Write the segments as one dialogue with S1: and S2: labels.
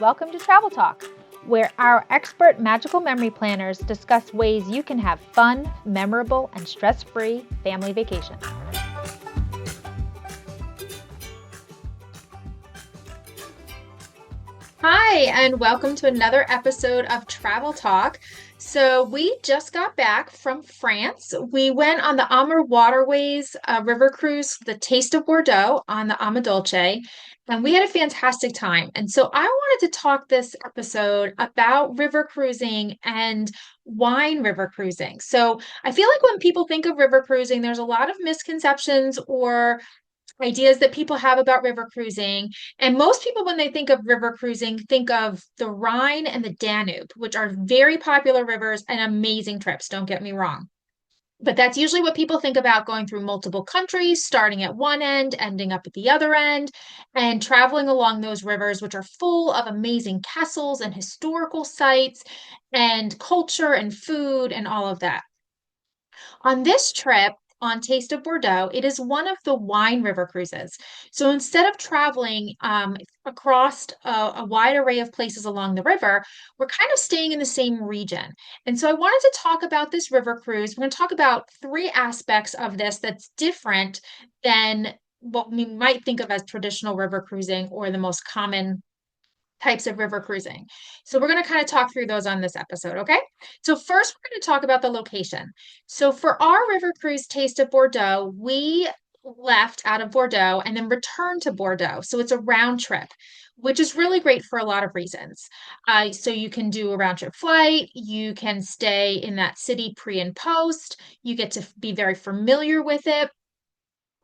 S1: Welcome to Travel Talk, where our expert magical memory planners discuss ways you can have fun, memorable, and stress-free family vacations. Hi, and welcome to another episode of Travel Talk. So we just got back from France. We went on the AmaWaterways river cruise, the Taste of Bordeaux on the AmaDolce, and we had a fantastic time. And so I wanted to talk this episode about river cruising and wine river cruising. So I feel like when people think of river cruising, there's a lot of misconceptions or ideas that people have about river cruising. And most people, when they think of river cruising, think of the Rhine and the Danube, which are very popular rivers and amazing trips, don't get me wrong. But that's usually what people think about, going through multiple countries, starting at one end, ending up at the other end, and traveling along those rivers, which are full of amazing castles and historical sites and culture and food and all of that. On this trip, on Taste of Bordeaux, it is one of the wine river cruises. So instead of traveling across a wide array of places along the river, we're kind of staying in the same region. And so I wanted to talk about this river cruise. We're going to talk about three aspects of this that's different than what we might think of as traditional river cruising or the most common types of river cruising. So we're going to kind of talk through those on this episode, okay? So first, we're going to talk about the location. So for our river cruise Taste of Bordeaux, we left out of Bordeaux and then returned to Bordeaux. So it's a round trip, which is really great for a lot of reasons. So you can do a round trip flight, you can stay in that city pre and post, you get to be very familiar with it.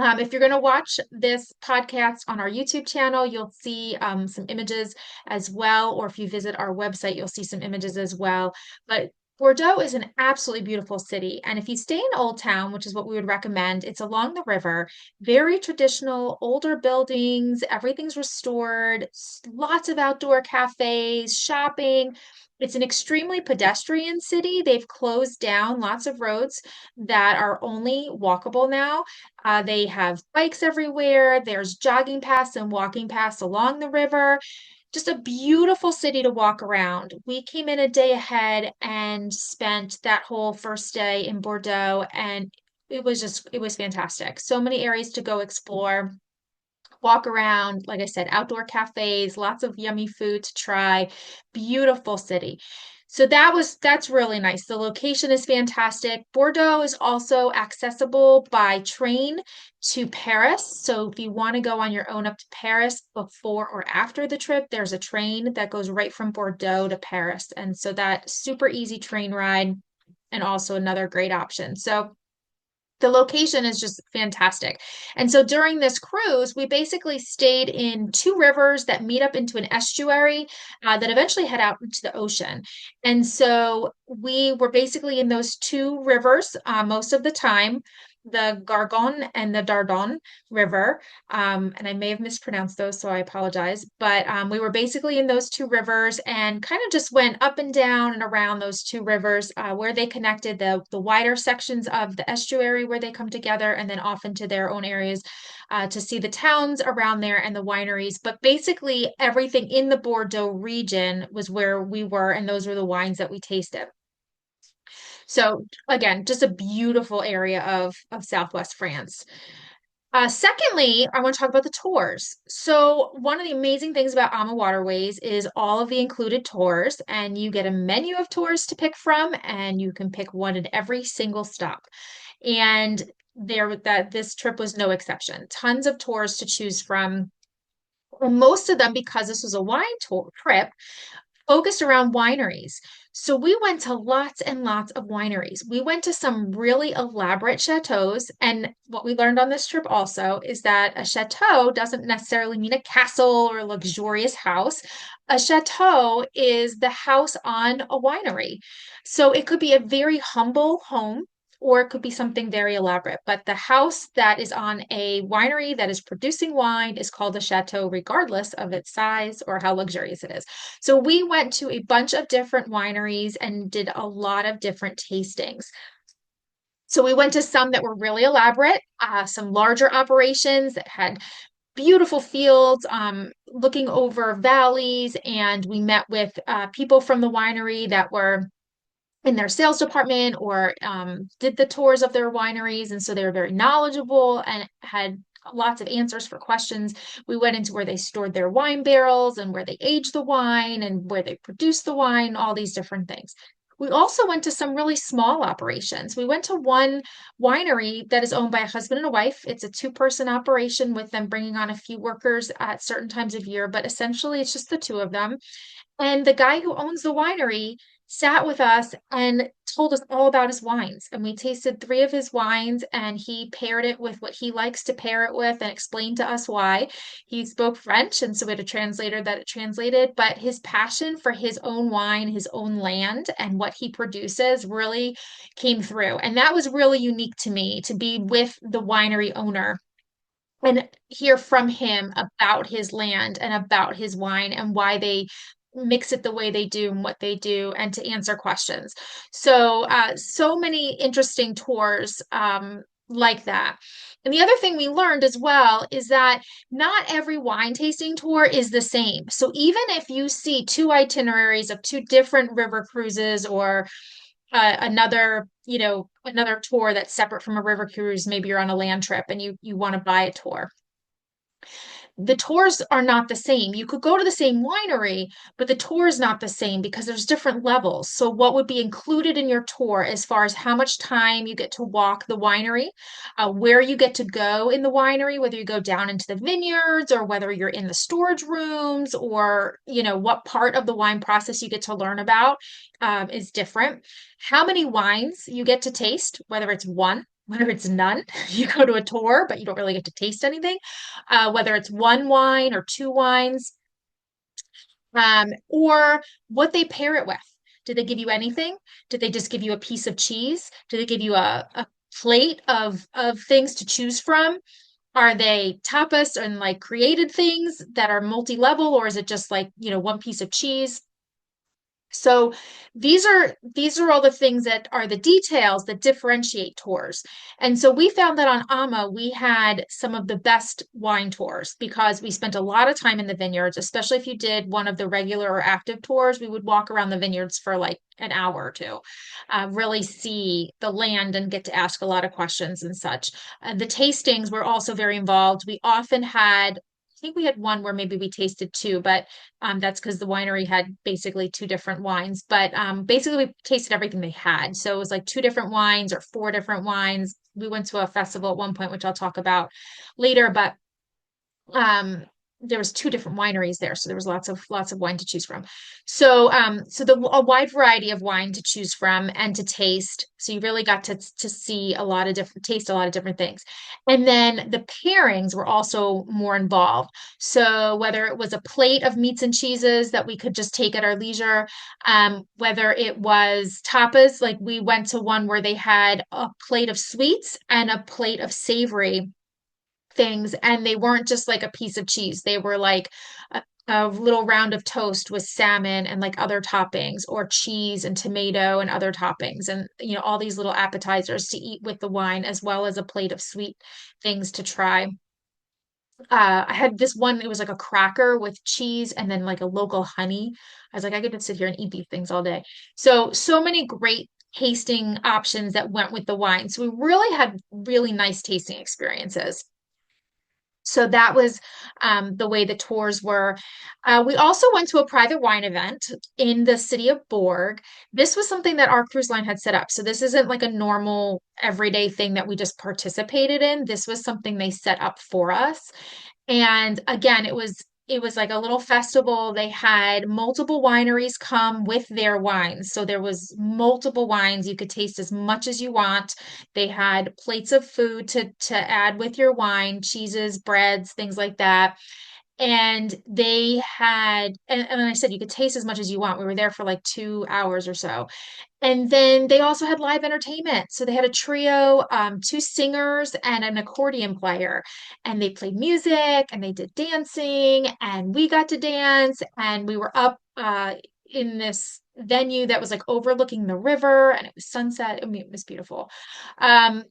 S1: If you're going to watch this podcast on our YouTube channel, you'll see some images as well. Or if you visit our website, you'll see some images as well. But Bordeaux is an absolutely beautiful city. And if you stay in Old Town, which is what we would recommend, it's along the river, very traditional, older buildings, everything's restored, lots of outdoor cafes, shopping. It's an extremely pedestrian city. They've closed down lots of roads that are only walkable now. They have bikes everywhere. There's jogging paths and walking paths along the river. Just a beautiful city to walk around. We came in a day ahead and spent that whole first day in Bordeaux, and it was fantastic. So many areas to go explore, walk around. Like I said, outdoor cafes, lots of yummy food to try. Beautiful city. So that's really nice. The location is fantastic. Bordeaux is also accessible by train to Paris. So if you want to go on your own up to Paris before or after the trip, there's a train that goes right from Bordeaux to Paris. And so that super easy train ride and also another great option. So the location is just fantastic. And so during this cruise, we basically stayed in two rivers that meet up into an estuary that eventually head out into the ocean. And so we were basically in those two rivers most of the time, the Gargonne and the Dordogne River. And I may have mispronounced those, so I apologize. But we were basically in those two rivers and kind of just went up and down and around those two rivers where they connected the wider sections of the estuary where they come together and then off into their own areas to see the towns around there and the wineries. But basically, everything in the Bordeaux region was where we were, and those were the wines that we tasted. So again, just a beautiful area of Southwest France. Secondly, I want to talk about the tours. So one of the amazing things about AmaWaterways is all of the included tours, and you get a menu of tours to pick from, and you can pick one at every single stop. And this trip was no exception. Tons of tours to choose from. And most of them, because this was a wine tour trip, focused around wineries. So we went to lots and lots of wineries. We went to some really elaborate chateaus. And what we learned on this trip also is that a chateau doesn't necessarily mean a castle or a luxurious house. A chateau is the house on a winery. So it could be a very humble home, or it could be something very elaborate. But the house that is on a winery that is producing wine is called a chateau, regardless of its size or how luxurious it is. So we went to a bunch of different wineries and did a lot of different tastings. So we went to some that were really elaborate, some larger operations that had beautiful fields, looking over valleys, and we met with people from the winery that were in their sales department or did the tours of their wineries. And so they were very knowledgeable and had lots of answers for questions. We went into where they stored their wine barrels and where they aged the wine and where they produced the wine, all these different things. We also went to some really small operations. We went to one winery that is owned by a husband and a wife. It's a two-person operation with them bringing on a few workers at certain times of year, but essentially it's just the two of them. And the guy who owns the winery sat with us and told us all about his wines. And we tasted three of his wines, and he paired it with what he likes to pair it with and explained to us why. He spoke French, and so we had a translator that it translated, but his passion for his own wine, his own land, and what he produces really came through. And that was really unique to me to be with the winery owner and hear from him about his land and about his wine and why they mix it the way they do and what they do, and to answer questions. So, so many interesting tours like that. And the other thing we learned as well is that not every wine tasting tour is the same. So even if you see two itineraries of two different river cruises or another tour that's separate from a river cruise, maybe you're on a land trip and you want to buy a tour, the tours are not the same. You could go to the same winery, but the tour is not the same because there's different levels. So, what would be included in your tour as far as how much time you get to walk the winery, where you get to go in the winery, whether you go down into the vineyards or whether you're in the storage rooms, or what part of the wine process you get to learn about is different. How many wines you get to taste, whether it's one, whether it's none, you go to a tour, but you don't really get to taste anything, whether it's one wine or two wines, or what they pair it with. Did they give you anything? Did they just give you a piece of cheese? Did they give you a plate of things to choose from? Are they tapas and like created things that are multi-level, or is it just like, one piece of cheese? So these are all the things that are the details that differentiate tours. And so we found that on AMA, we had some of the best wine tours because we spent a lot of time in the vineyards, especially if you did one of the regular or active tours. We would walk around the vineyards for like an hour or two, really see the land and get to ask a lot of questions and such. The tastings were also very involved. We often had I think we had one where maybe we tasted two, but that's because the winery had basically two different wines. But basically, we tasted everything they had. So it was like two different wines or four different wines. We went to a festival at one point, which I'll talk about later. But um there was two different wineries there, so there was lots of wine to choose from. So a wide variety of wine to choose from and to taste, so you really got to see a lot of different taste a lot of different things. And then the pairings were also more involved, so whether it was a plate of meats and cheeses that we could just take at our leisure, whether it was tapas, like we went to one where they had a plate of sweets and a plate of savory things, and they weren't just like a piece of cheese. They were like a little round of toast with salmon and like other toppings, or cheese and tomato and other toppings, and all these little appetizers to eat with the wine, as well as a plate of sweet things to try. I had this one, it was like a cracker with cheese and then like a local honey. I was like, I could just sit here and eat these things all day. So many great tasting options that went with the wine. So we really had really nice tasting experiences. So that was the way the tours were. We also went to a private wine event in the city of Borg. This was something that our cruise line had set up. So this isn't like a normal everyday thing that we just participated in. This was something they set up for us. And again, it was like a little festival. They had multiple wineries come with their wines. So there was multiple wines. You could taste as much as you want. They had plates of food to add with your wine, cheeses, breads, things like that. And they had, and I said you could taste as much as you want. We were there for like 2 hours or so. And then they also had live entertainment. So they had a trio, two singers and an accordion player. And they played music and they did dancing, and we got to dance, and we were up in this venue that was like overlooking the river and it was sunset. I mean, it was beautiful.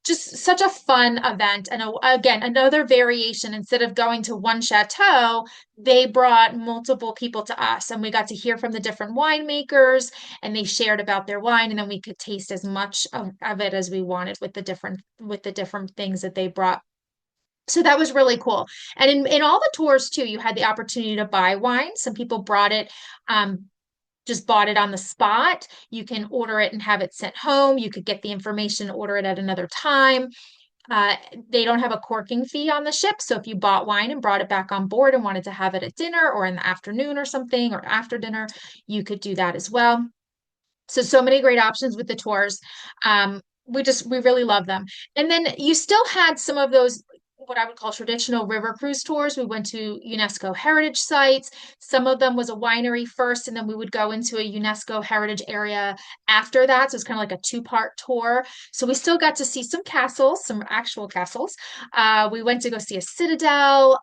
S1: Just such a fun event. And again, another variation, instead of going to one chateau, they brought multiple people to us and we got to hear from the different winemakers and they shared about their wine and then we could taste as much of it as we wanted with the different things that they brought. So that was really cool. And in all the tours too, you had the opportunity to buy wine. Some people brought it, just bought it on the spot. You can order it and have it sent home. You could get the information, order it at another time. Uh, they don't have a corking fee on the ship. So if you bought wine and brought it back on board and wanted to have it at dinner or in the afternoon or something or after dinner, you could do that as well. So many great options with the tours. We really love them. And then you still had some of those what I would call traditional river cruise tours. We went to UNESCO heritage sites. Some of them was a winery first, and then we would go into a UNESCO heritage area after that. So it's kind of like a two-part tour. So we still got to see some castles, some actual castles. We went to go see a citadel.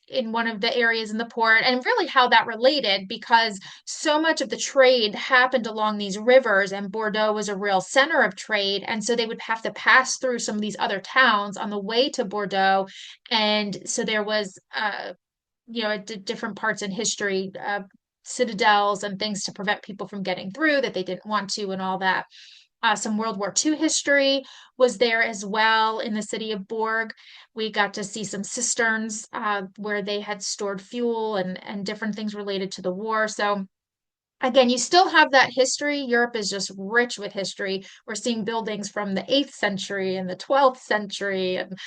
S1: In one of the areas in the port, and really how that related because so much of the trade happened along these rivers, and Bordeaux was a real center of trade. And so they would have to pass through some of these other towns on the way to Bordeaux. And so there was, different parts in history, citadels and things to prevent people from getting through that they didn't want to, and all that. Some World War II history was there as well in the city of Bourg. We got to see some cisterns where they had stored fuel and different things related to the war. So again, you still have that history. Europe is just rich with history. We're seeing buildings from the 8th century and the 12th century and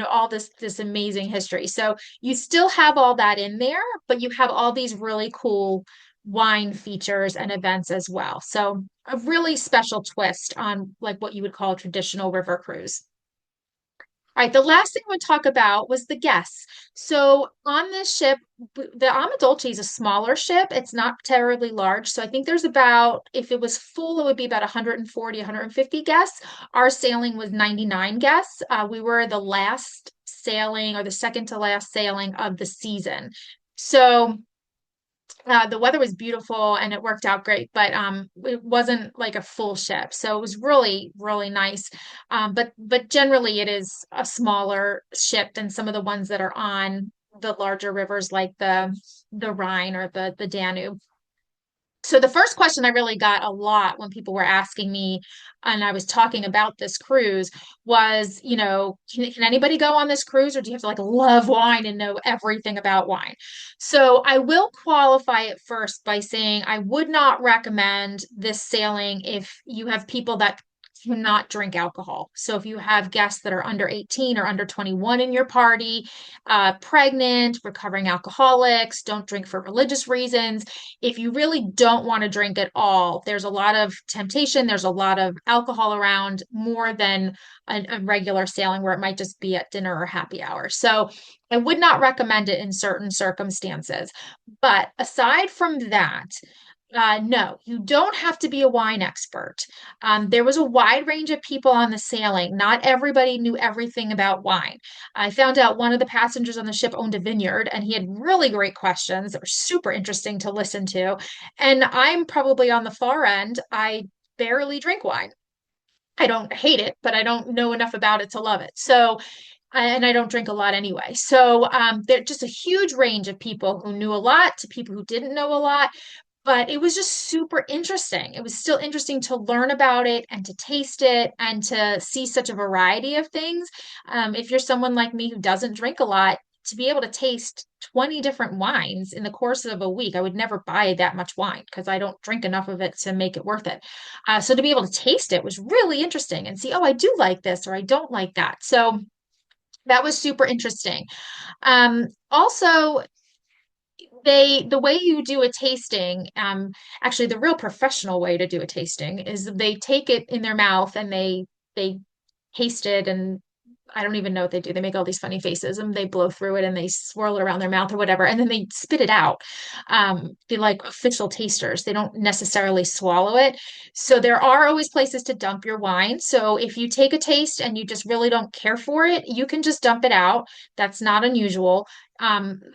S1: all this amazing history. So you still have all that in there, but you have all these really cool wine features and events as well. So a really special twist on like what you would call a traditional river cruise. All right, the last thing we'll talk about was the guests. So on this ship, the AmaDolce is a smaller ship. It's not terribly large. So I think there's about, if it was full, it would be about 140, 150 guests. Our sailing was 99 guests. We were the last sailing or the second to last sailing of the season. So the weather was beautiful and it worked out great, but it wasn't like a full ship, so it was really really nice. But generally, it is a smaller ship than some of the ones that are on the larger rivers, like the Rhine or the Danube. So the first question I really got a lot when people were asking me and I was talking about this cruise was, can anybody go on this cruise or do you have to like love wine and know everything about wine? So I will qualify it first by saying I would not recommend this sailing if you have people that cannot drink alcohol. So if you have guests that are under 18 or under 21 in your party, pregnant, recovering alcoholics, don't drink for religious reasons, if you really don't want to drink at all, there's a lot of temptation. There's a lot of alcohol around more than a regular sailing where it might just be at dinner or happy hour. So I would not recommend it in certain circumstances. But aside from that, no, you don't have to be a wine expert. There was a wide range of people on the sailing. Not everybody knew everything about wine. I found out one of the passengers on the ship owned a vineyard, and he had really great questions that were super interesting to listen to. And I'm probably on the far end. I barely drink wine. I don't hate it, but I don't know enough about it to love it. So, and I don't drink a lot anyway. So, there's just a huge range of people who knew a lot to people who didn't know a lot, but it was just super interesting. It was still interesting to learn about it and to taste it and to see such a variety of things. If you're someone like me who doesn't drink a lot, to be able to taste 20 different wines in the course of a week, I would never buy that much wine because I don't drink enough of it to make it worth it. So to be able to taste it was really interesting and see, oh, I do like this or I don't like that. So that was super interesting. Also, the way you do a tasting, actually the real professional way to do a tasting is they take it in their mouth and they taste it and I don't even know what they do. They make all these funny faces and they blow through it and they swirl it around their mouth or whatever, and then they spit it out. They're like official tasters. They don't necessarily swallow it. So there are always places to dump your wine. So if you take a taste and you just really don't care for it, you can just dump it out. That's not unusual.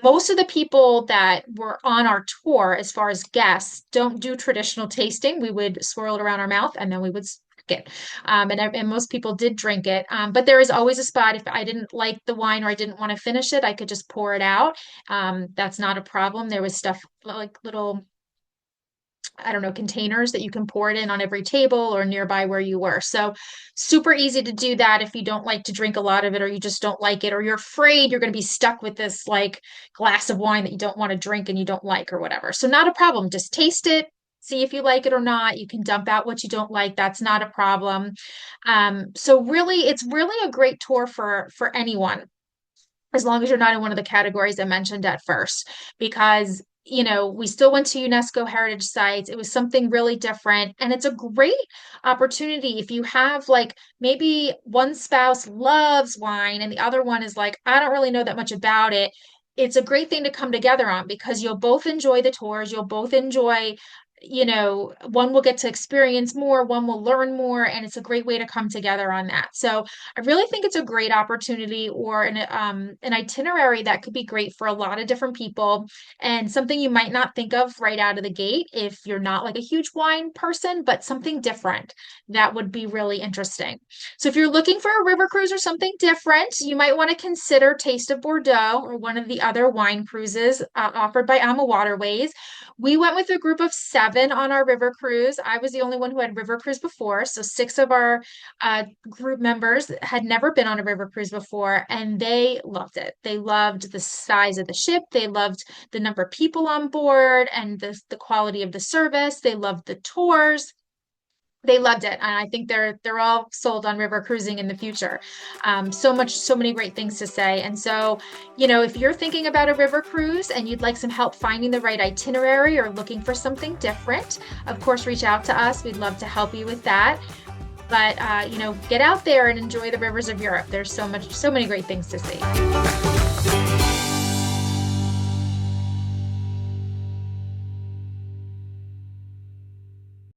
S1: Most of the people that were on our tour, as far as guests, don't do traditional tasting. We would swirl it around our mouth and then we would it. And most people did drink it. But there is always a spot. If I didn't like the wine or I didn't want to finish it, I could just pour it out. That's not a problem. There was stuff like little, I don't know, containers that you can pour it in on every table or nearby where you were. So super easy to do that if you don't like to drink a lot of it or you just don't like it or you're afraid you're going to be stuck with this like glass of wine that you don't want to drink and you don't like or whatever. So not a problem. Just taste it. See if you like it or not. You can dump out what you don't like. That's not a problem. So really, it's really a great tour for anyone as long as you're not in one of the categories I mentioned at first, because we still went to UNESCO heritage sites. It was something really different. And it's a great opportunity if you have like maybe one spouse loves wine and the other one is like, I don't really know that much about it. It's a great thing to come together on because you'll both enjoy the tours. You'll both enjoy one will get to experience more, one will learn more, and it's a great way to come together on that. So I really think it's a great opportunity or an itinerary that could be great for a lot of different people and something you might not think of right out of the gate if you're not like a huge wine person, but something different that would be really interesting. So if you're looking for a river cruise or something different, you might want to consider Taste of Bordeaux or one of the other wine cruises offered by AmaWaterways. We went with a group of seven on our river cruise. I was the only one who had river cruise before. So six of our group members had never been on a river cruise before, and they loved it. They loved the size of the ship. They loved the number of people on board and the quality of the service. They loved the tours. They loved it, and I think they're all sold on river cruising in the future. So many great things to say. And so, if you're thinking about a river cruise and you'd like some help finding the right itinerary or looking for something different, of course, reach out to us. We'd love to help you with that. But get out there and enjoy the rivers of Europe. There's so many great things to see.